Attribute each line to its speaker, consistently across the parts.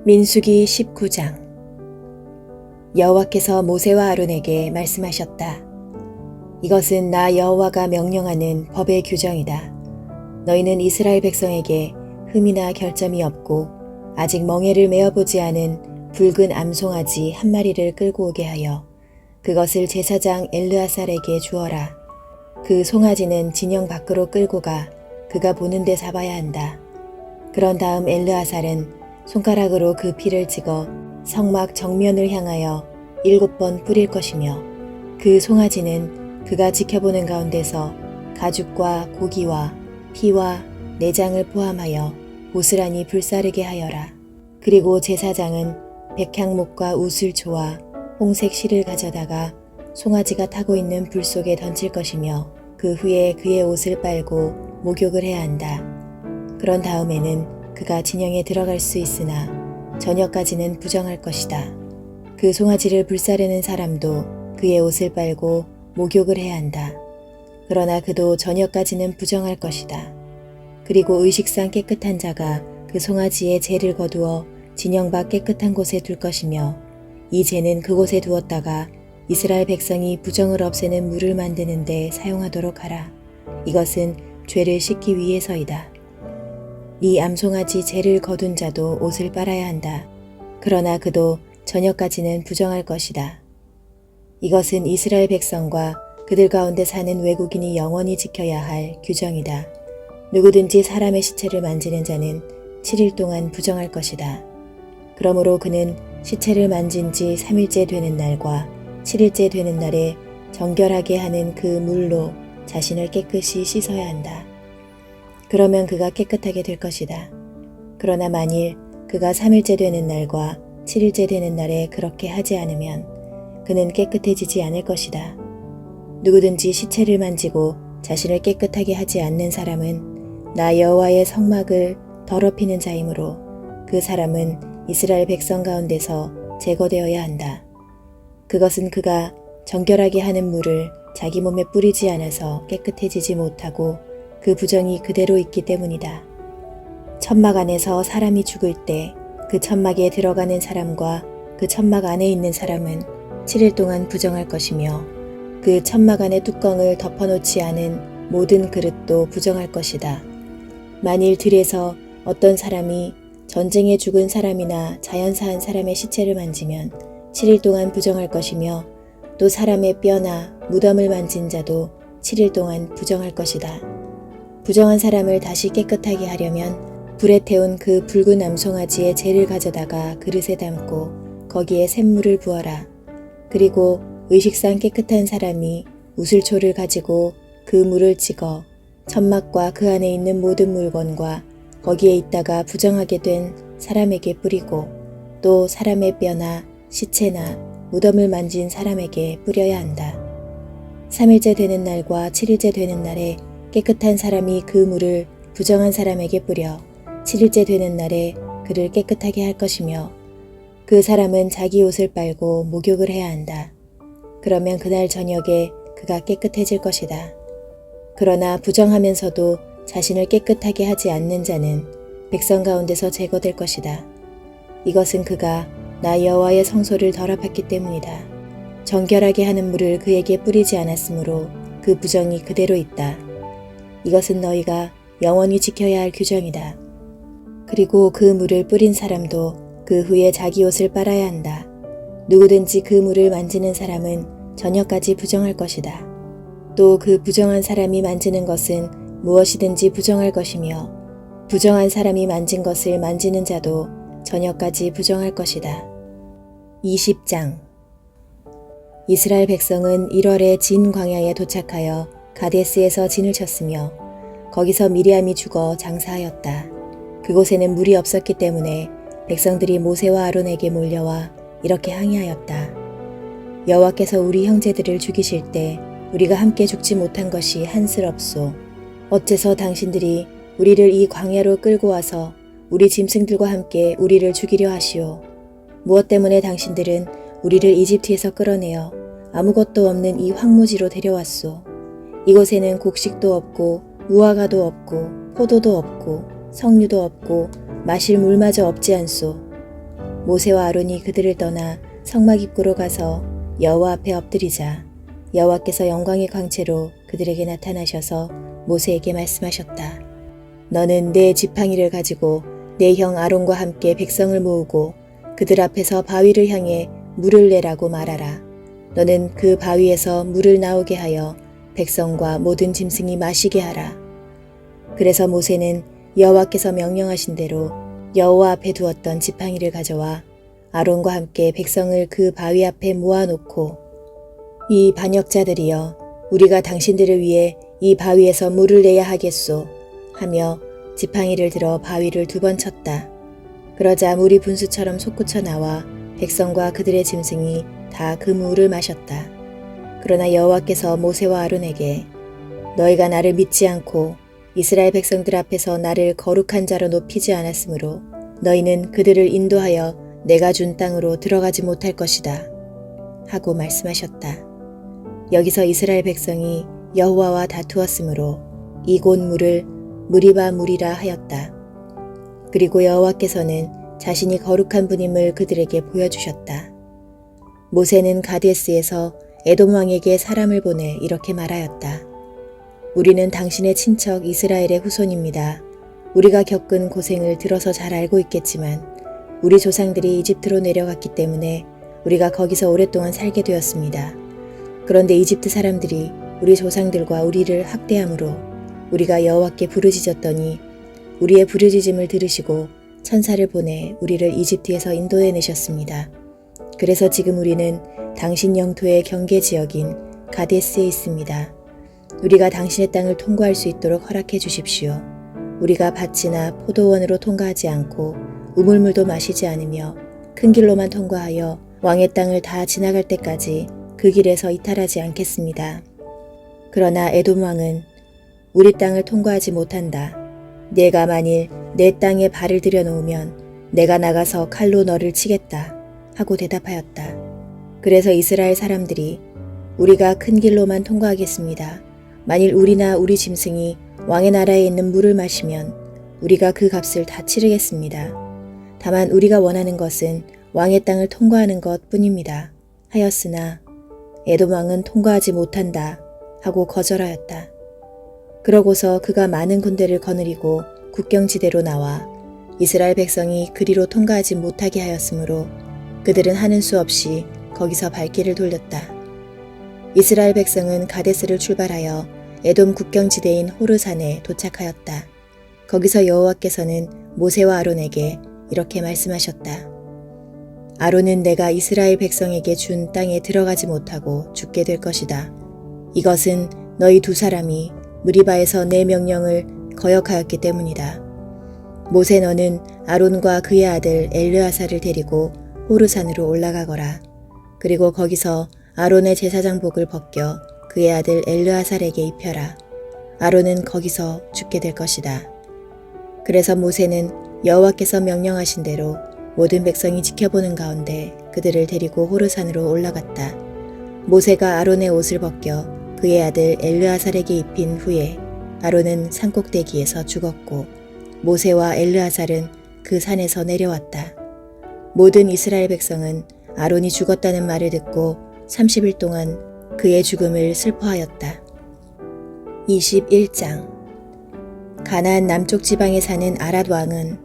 Speaker 1: 민수기 19장. 여호와께서 모세와 아론에게 말씀하셨다. 이것은 나 여호와가 명령하는 법의 규정이다. 너희는 이스라엘 백성에게 흠이나 결점이 없고 아직 멍에를 메어보지 않은 붉은 암송아지 한 마리를 끌고 오게 하여 그것을 제사장 엘르아살에게 주어라. 그 송아지는 진영 밖으로 끌고 가 그가 보는 데 잡아야 한다. 그런 다음 엘르아살은 손가락으로 그 피를 찍어 성막 정면을 향하여 7번 뿌릴 것이며 그 송아지는 그가 지켜보는 가운데서 가죽과 고기와 피와 내장을 포함하여 고스란히 불사르게 하여라. 그리고 제사장은 백향목과 우슬초와 홍색 실을 가져다가 송아지가 타고 있는 불 속에 던질 것이며 그 후에 그의 옷을 빨고 목욕을 해야 한다. 그런 다음에는 그가 진영에 들어갈 수 있으나 저녁까지는 부정할 것이다. 그 송아지를 불사르는 사람도 그의 옷을 빨고 목욕을 해야 한다. 그러나 그도 저녁까지는 부정할 것이다. 그리고 의식상 깨끗한 자가 그 송아지의 재를 거두어 진영 밖 깨끗한 곳에 둘 것이며 이 재는 그곳에 두었다가 이스라엘 백성이 부정을 없애는 물을 만드는 데 사용하도록 하라. 이것은 죄를 씻기 위해서이다. 이 암송아지 재를 거둔 자도 옷을 빨아야 한다. 그러나 그도 저녁까지는 부정할 것이다. 이것은 이스라엘 백성과 그들 가운데 사는 외국인이 영원히 지켜야 할 규정이다. 누구든지 사람의 시체를 만지는 자는 7일 동안 부정할 것이다. 그러므로 그는 시체를 만진 지 3일째 되는 날과 7일째 되는 날에 정결하게 하는 그 물로 자신을 깨끗이 씻어야 한다. 그러면 그가 깨끗하게 될 것이다. 그러나 만일 그가 3일째 되는 날과 7일째 되는 날에 그렇게 하지 않으면 그는 깨끗해지지 않을 것이다. 누구든지 시체를 만지고 자신을 깨끗하게 하지 않는 사람은 나 여호와의 성막을 더럽히는 자이므로 그 사람은 이스라엘 백성 가운데서 제거되어야 한다. 그것은 그가 정결하게 하는 물을 자기 몸에 뿌리지 않아서 깨끗해지지 못하고 그 부정이 그대로 있기 때문이다. 천막 안에서 사람이 죽을 때 그 천막에 들어가는 사람과 그 천막 안에 있는 사람은 7일 동안 부정할 것이며 그 천막 안의 뚜껑을 덮어놓지 않은 모든 그릇도 부정할 것이다. 만일 들에서 어떤 사람이 전쟁에 죽은 사람이나 자연사한 사람의 시체를 만지면 7일 동안 부정할 것이며 또 사람의 뼈나 무덤을 만진 자도 7일 동안 부정할 것이다. 부정한 사람을 다시 깨끗하게 하려면 불에 태운 그 붉은 암송아지의 재를 가져다가 그릇에 담고 거기에 샘물을 부어라. 그리고 의식상 깨끗한 사람이 우슬초를 가지고 그 물을 찍어 천막과 그 안에 있는 모든 물건과 거기에 있다가 부정하게 된 사람에게 뿌리고 또 사람의 뼈나 시체나 무덤을 만진 사람에게 뿌려야 한다. 3일째 되는 날과 7일째 되는 날에 깨끗한 사람이 그 물을 부정한 사람에게 뿌려 7일째 되는 날에 그를 깨끗하게 할 것이며 그 사람은 자기 옷을 빨고 목욕을 해야 한다. 그러면 그날 저녁에 그가 깨끗해질 것이다. 그러나 부정하면서도 자신을 깨끗하게 하지 않는 자는 백성 가운데서 제거될 것이다. 이것은 그가 나 여호와의 성소를 더럽혔기 때문이다. 정결하게 하는 물을 그에게 뿌리지 않았으므로 그 부정이 그대로 있다. 이것은 너희가 영원히 지켜야 할 규정이다. 그리고 그 물을 뿌린 사람도 그 후에 자기 옷을 빨아야 한다. 누구든지 그 물을 만지는 사람은 저녁까지 부정할 것이다. 또 그 부정한 사람이 만지는 것은 무엇이든지 부정할 것이며 부정한 사람이 만진 것을 만지는 자도 저녁까지 부정할 것이다. 20장. 이스라엘 백성은 1월에 진 광야에 도착하여 가데스에서 진을 쳤으며 거기서 미리암이 죽어 장사하였다. 그곳에는 물이 없었기 때문에 백성들이 모세와 아론에게 몰려와 이렇게 항의하였다. 여호와께서 우리 형제들을 죽이실 때 우리가 함께 죽지 못한 것이 한스럽소. 어째서 당신들이 우리를 이 광야로 끌고 와서 우리 짐승들과 함께 우리를 죽이려 하시오. 무엇 때문에 당신들은 우리를 이집트에서 끌어내어 아무것도 없는 이 황무지로 데려왔소. 이곳에는 곡식도 없고 무화과도 없고 포도도 없고 석류도 없고 마실 물마저 없지 않소. 모세와 아론이 그들을 떠나 성막 입구로 가서 여호와 앞에 엎드리자 여호와께서 영광의 광채로 그들에게 나타나셔서 모세에게 말씀하셨다. 너는 내 지팡이를 가지고 내 형 아론과 함께 백성을 모으고 그들 앞에서 바위를 향해 물을 내라고 말하라. 너는 그 바위에서 물을 나오게 하여 백성과 모든 짐승이 마시게 하라. 그래서 모세는 여호와께서 명령하신 대로 여호와 앞에 두었던 지팡이를 가져와 아론과 함께 백성을 그 바위 앞에 모아놓고 이 반역자들이여 우리가 당신들을 위해 이 바위에서 물을 내야 하겠소 하며 지팡이를 들어 바위를 2번 쳤다. 그러자 물이 분수처럼 솟구쳐 나와 백성과 그들의 짐승이 다 그 물을 마셨다. 그러나 여호와께서 모세와 아론에게 너희가 나를 믿지 않고 이스라엘 백성들 앞에서 나를 거룩한 자로 높이지 않았으므로 너희는 그들을 인도하여 내가 준 땅으로 들어가지 못할 것이다 하고 말씀하셨다. 여기서 이스라엘 백성이 여호와와 다투었으므로 이곳 물을 무리바 물이라 하였다. 그리고 여호와께서는 자신이 거룩한 분임을 그들에게 보여주셨다. 모세는 가데스에서 에돔 왕에게 사람을 보내 이렇게 말하였다. 우리는 당신의 친척 이스라엘의 후손입니다. 우리가 겪은 고생을 들어서 잘 알고 있겠지만 우리 조상들이 이집트로 내려갔기 때문에 우리가 거기서 오랫동안 살게 되었습니다. 그런데 이집트 사람들이 우리 조상들과 우리를 학대함으로 우리가 여호와께 부르짖었더니 우리의 부르짖음을 들으시고 천사를 보내 우리를 이집트에서 인도해내셨습니다. 그래서 지금 우리는 당신 영토의 경계 지역인 가데스에 있습니다. 우리가 당신의 땅을 통과할 수 있도록 허락해 주십시오. 우리가 밭이나 포도원으로 통과하지 않고 우물물도 마시지 않으며 큰 길로만 통과하여 왕의 땅을 다 지나갈 때까지 그 길에서 이탈하지 않겠습니다. 그러나 에돔 왕은 우리 땅을 통과하지 못한다. 내가 만일 내 땅에 발을 들여놓으면 내가 나가서 칼로 너를 치겠다 하고 대답하였다. 그래서 이스라엘 사람들이 우리가 큰 길로만 통과하겠습니다. 만일 우리나 우리 짐승이 왕의 나라에 있는 물을 마시면 우리가 그 값을 다 치르겠습니다. 다만 우리가 원하는 것은 왕의 땅을 통과하는 것 뿐입니다. 하였으나 에돔 왕은 통과하지 못한다 하고 거절하였다. 그러고서 그가 많은 군대를 거느리고 국경지대로 나와 이스라엘 백성이 그리로 통과하지 못하게 하였으므로 그들은 하는 수 없이 거기서 발길을 돌렸다. 이스라엘 백성은 가데스를 출발하여 에돔 국경지대인 호르산에 도착하였다. 거기서 여호와께서는 모세와 아론에게 이렇게 말씀하셨다. 아론은 내가 이스라엘 백성에게 준 땅에 들어가지 못하고 죽게 될 것이다. 이것은 너희 2사람이 무리바에서 내 명령을 거역하였기 때문이다. 모세 너는 아론과 그의 아들 엘르아사를 데리고 호르산으로 올라가거라. 그리고 거기서 아론의 제사장복을 벗겨 그의 아들 엘르아살에게 입혀라. 아론은 거기서 죽게 될 것이다. 그래서 모세는 여호와께서 명령하신 대로 모든 백성이 지켜보는 가운데 그들을 데리고 호르산으로 올라갔다. 모세가 아론의 옷을 벗겨 그의 아들 엘르아살에게 입힌 후에 아론은 산꼭대기에서 죽었고 모세와 엘르아살은 그 산에서 내려왔다. 모든 이스라엘 백성은 아론이 죽었다는 말을 듣고 30일 동안 그의 죽음을 슬퍼하였다. 21장 가나안 남쪽 지방에 사는 아랏 왕은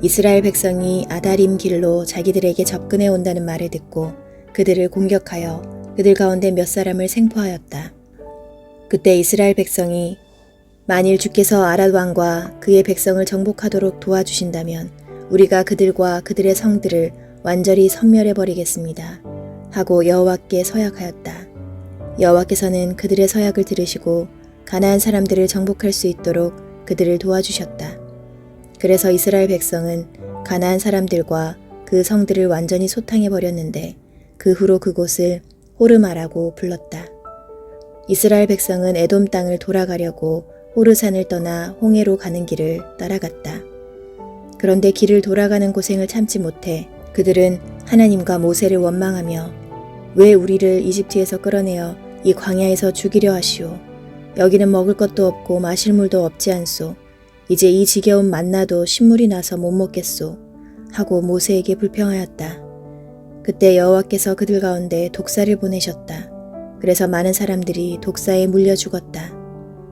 Speaker 1: 이스라엘 백성이 아다림 길로 자기들에게 접근해 온다는 말을 듣고 그들을 공격하여 그들 가운데 몇 사람을 생포하였다. 그때 이스라엘 백성이 만일 주께서 아랏 왕과 그의 백성을 정복하도록 도와주신다면 우리가 그들과 그들의 성들을 완전히 섬멸해 버리겠습니다 하고 여호와께 서약하였다. 여호와께서는 그들의 서약을 들으시고 가나안 사람들을 정복할 수 있도록 그들을 도와주셨다. 그래서 이스라엘 백성은 가나안 사람들과 그 성들을 완전히 소탕해 버렸는데 그 후로 그곳을 호르마라고 불렀다. 이스라엘 백성은 에돔 땅을 돌아가려고 호르산을 떠나 홍해로 가는 길을 따라갔다. 그런데 길을 돌아가는 고생을 참지 못해 그들은 하나님과 모세를 원망하며 왜 우리를 이집트에서 끌어내어 이 광야에서 죽이려 하시오. 여기는 먹을 것도 없고 마실 물도 없지 않소. 이제 이 지겨운 만나도 신물이 나서 못 먹겠소. 하고 모세에게 불평하였다. 그때 여호와께서 그들 가운데 독사를 보내셨다. 그래서 많은 사람들이 독사에 물려 죽었다.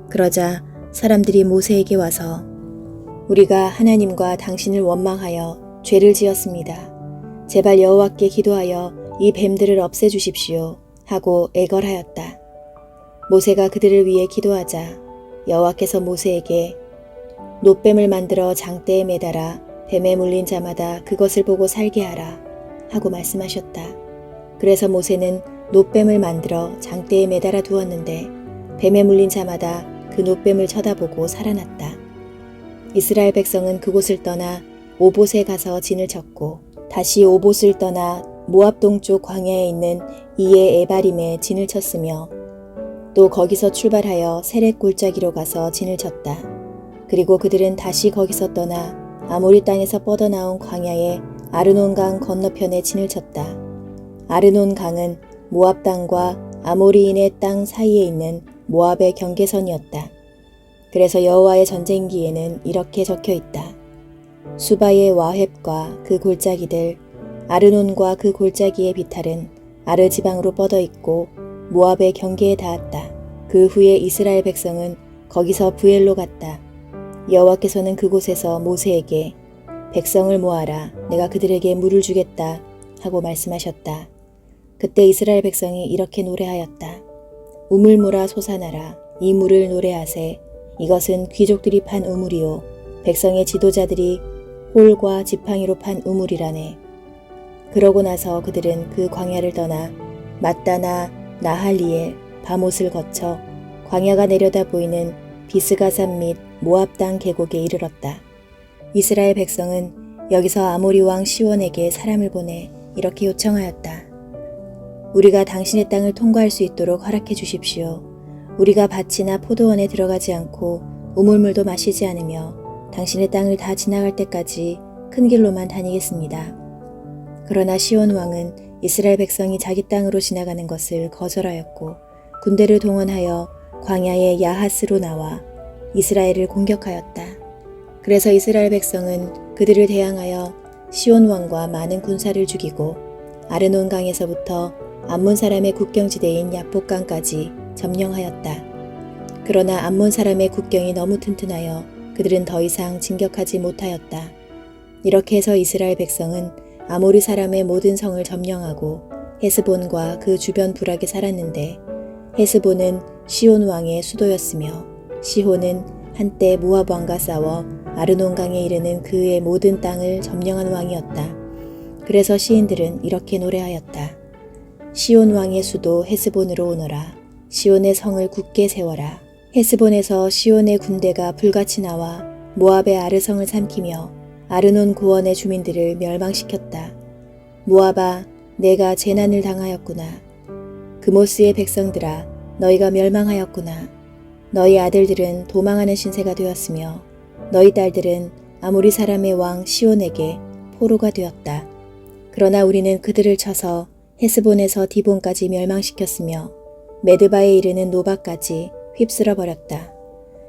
Speaker 1: 그러자 사람들이 모세에게 와서 우리가 하나님과 당신을 원망하여 죄를 지었습니다. 제발 여호와께 기도하여 이 뱀들을 없애주십시오 하고 애걸하였다. 모세가 그들을 위해 기도하자 여호와께서 모세에게 놋뱀을 만들어 장대에 매달아 뱀에 물린 자마다 그것을 보고 살게 하라 하고 말씀하셨다. 그래서 모세는 놋뱀을 만들어 장대에 매달아 두었는데 뱀에 물린 자마다 그 놋뱀을 쳐다보고 살아났다. 이스라엘 백성은 그곳을 떠나 오봇에 가서 진을 쳤고 다시 오봇을 떠나 모압 동쪽 광야에 있는 이에 에바림에 진을 쳤으며 또 거기서 출발하여 세렉 골짜기로 가서 진을 쳤다. 그리고 그들은 다시 거기서 떠나 아모리 땅에서 뻗어나온 광야의 아르논 강 건너편에 진을 쳤다. 아르논 강은 모압 땅과 아모리인의 땅 사이에 있는 모압의 경계선이었다. 그래서 여호와의 전쟁기에는 이렇게 적혀 있다. 수바의 와헵과 그 골짜기들, 아르논과 그 골짜기의 비탈은 아르 지방으로 뻗어 있고 모압의 경계에 닿았다. 그 후에 이스라엘 백성은 거기서 부엘로 갔다. 여호와께서는 그곳에서 모세에게 백성을 모아라, 내가 그들에게 물을 주겠다 하고 말씀하셨다. 그때 이스라엘 백성이 이렇게 노래하였다. 우물물아 솟아나라, 이 물을 노래하세. 이것은 귀족들이 판 우물이요 백성의 지도자들이 홀과 지팡이로 판 우물이라네. 그러고 나서 그들은 그 광야를 떠나 마따나 나할리엘 바못을 거쳐 광야가 내려다 보이는 비스가산 및 모압 땅 계곡에 이르렀다. 이스라엘 백성은 여기서 아모리 왕 시온에게 사람을 보내 이렇게 요청하였다. 우리가 당신의 땅을 통과할 수 있도록 허락해 주십시오. 우리가 밭이나 포도원에 들어가지 않고 우물물도 마시지 않으며 당신의 땅을 다 지나갈 때까지 큰 길로만 다니겠습니다. 그러나 시온 왕은 이스라엘 백성이 자기 땅으로 지나가는 것을 거절하였고 군대를 동원하여 광야의 야하스로 나와 이스라엘을 공격하였다. 그래서 이스라엘 백성은 그들을 대항하여 시온 왕과 많은 군사를 죽이고 아르논 강에서부터 암몬 사람의 국경지대인 야복강까지 점령하였다. 그러나 암몬 사람의 국경이 너무 튼튼하여 그들은 더 이상 진격하지 못하였다. 이렇게 해서 이스라엘 백성은 아모리 사람의 모든 성을 점령하고 헤스본과 그 주변 부락에 살았는데 헤스본은 시온 왕의 수도였으며 시혼은 한때 모압 왕과 싸워 아르논 강에 이르는 그의 모든 땅을 점령한 왕이었다. 그래서 시인들은 이렇게 노래하였다. 시온 왕의 수도 헤스본으로 오너라. 시온의 성을 굳게 세워라. 헤스본에서 시온의 군대가 불같이 나와 모압의 아르성을 삼키며 아르논 고원의 주민들을 멸망시켰다. 모압아, 내가 재난을 당하였구나. 그모스의 백성들아, 너희가 멸망하였구나. 너희 아들들은 도망하는 신세가 되었으며 너희 딸들은 아모리 사람의 왕 시온에게 포로가 되었다. 그러나 우리는 그들을 쳐서 헤스본에서 디본까지 멸망시켰으며 메드바에 이르는 노바까지 휩쓸어 버렸다.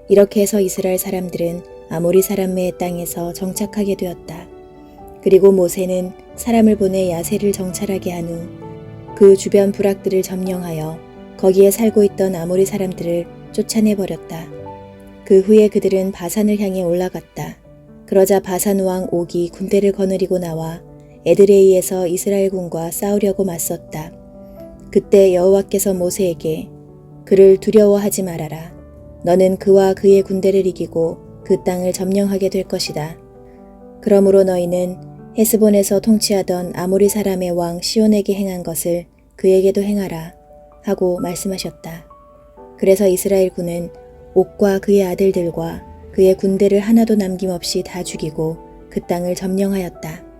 Speaker 1: 이렇게 해서 이스라엘 사람들은 아모리 사람의 땅에서 정착하게 되었다. 그리고 모세는 사람을 보내 야세를 정찰하게 한 후 그 주변 부락들을 점령하여 거기에 살고 있던 아모리 사람들을 쫓아내 버렸다. 그 후에 그들은 바산을 향해 올라갔다. 그러자 바산 왕 옥이 군대를 거느리고 나와 에드레이에서 이스라엘 군과 싸우려고 맞섰다. 그때 여호와께서 모세에게 그를 두려워하지 말아라. 너는 그와 그의 군대를 이기고 그 땅을 점령하게 될 것이다. 그러므로 너희는 헤스본에서 통치하던 아모리 사람의 왕 시온에게 행한 것을 그에게도 행하라 하고 말씀하셨다. 그래서 이스라엘 군은 옥과 그의 아들들과 그의 군대를 하나도 남김없이 다 죽이고 그 땅을 점령하였다.